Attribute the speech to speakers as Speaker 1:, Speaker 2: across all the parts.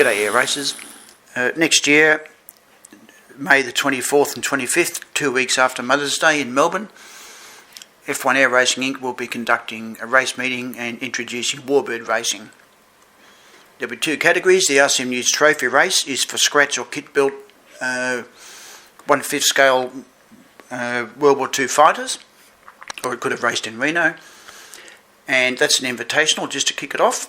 Speaker 1: G'day Air Racers. Next year, May the 24th and 25th, 2 weeks after Mother's Day in Melbourne, F1 Air Racing Inc. will be conducting a race meeting and introducing Warbird Racing. There'll be two categories. The RCM News Trophy Race is for scratch or kit built 1/5 scale World War II fighters, or it could have raced in Reno, and that's an invitational just to kick it off.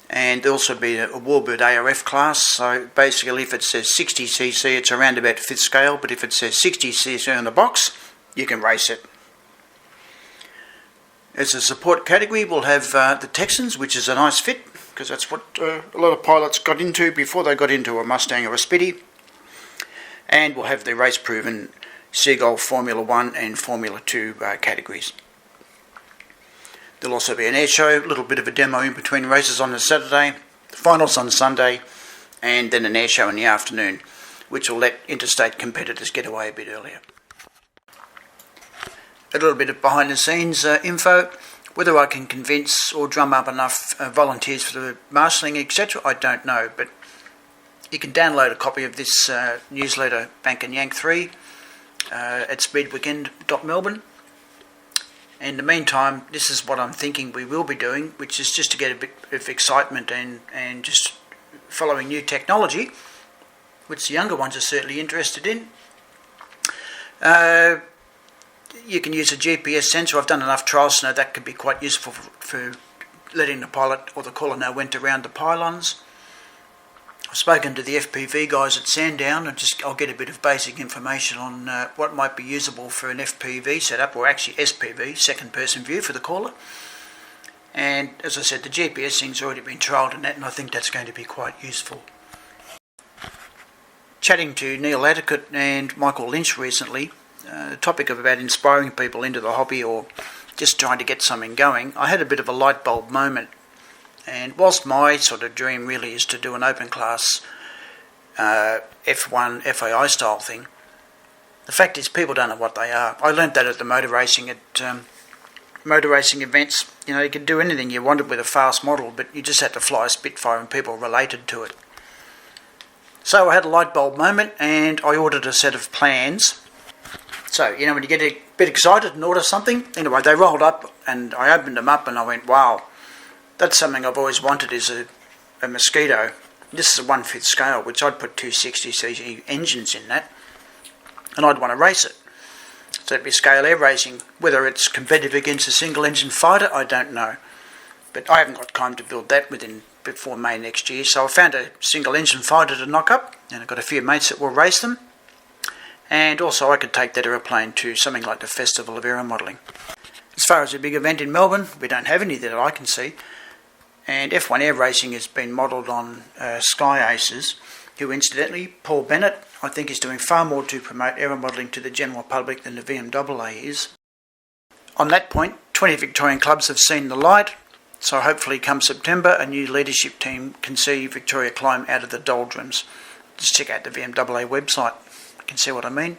Speaker 1: And there'll also be a Warbird ARF class, so basically if it says 60cc it's around about 5th scale, but if it says 60cc on the box you can race it. As a support category we'll have the Texans, which is a nice fit because that's what a lot of pilots got into before they got into a Mustang or a Spitty. And we'll have the race proven Seagull Formula 1 and Formula 2 categories. There'll also be an air show, a little bit of a demo in between races on the Saturday, the finals on Sunday, and then an air show in the afternoon, which will let interstate competitors get away a bit earlier. A little bit of behind the scenes info. Whether I can convince or drum up enough volunteers for the marshalling, etc., I don't know, but you can download a copy of this newsletter, Bank and Yank 3, at speedweekend.melbourne. In the meantime, this is what I'm thinking we will be doing, which is just to get a bit of excitement and just following new technology, which the younger ones are certainly interested in. You can use a GPS sensor. I've done enough trials to know that could be quite useful for letting the pilot or the caller know when to round the pylons. I've spoken to the FPV guys at Sandown and I'll get a bit of basic information on what might be usable for an FPV setup, or actually SPV, second person view for the caller. And as I said, the GPS thing's already been trialled in that, and I think that's going to be quite useful. Chatting to Neil Adicott and Michael Lynch recently, the topic of about inspiring people into the hobby or just trying to get something going, I had a bit of a light bulb moment. And whilst my sort of dream really is to do an open class F1 FAI style thing, the fact is people don't know what they are. I learnt that at the motor racing events. You know, you could do anything you wanted with a fast model, but you just had to fly a Spitfire and people related to it. So I had a light bulb moment and I ordered a set of plans. So, you know, when you get a bit excited and order something, anyway, they rolled up and I opened them up and I went, wow. That's something I've always wanted, is a Mosquito. This is a 1/5 scale, which I'd put 260cc engines in that, and I'd want to race it. So it'd be scale air racing. Whether it's competitive against a single engine fighter, I don't know. But I haven't got time to build that before May next year, so I found a single engine fighter to knock up, and I've got a few mates that will race them. And also I could take that aeroplane to something like the Festival of Aeromodelling. As far as a big event in Melbourne, we don't have any that I can see. And F1 Air Racing has been modelled on Sky Aces, who incidentally, Paul Bennett, I think is doing far more to promote aeromodelling to the general public than the VMAA is. On that point, 20 Victorian clubs have seen the light, so hopefully come September a new leadership team can see Victoria climb out of the doldrums. Just check out the VMAA website, you can see what I mean.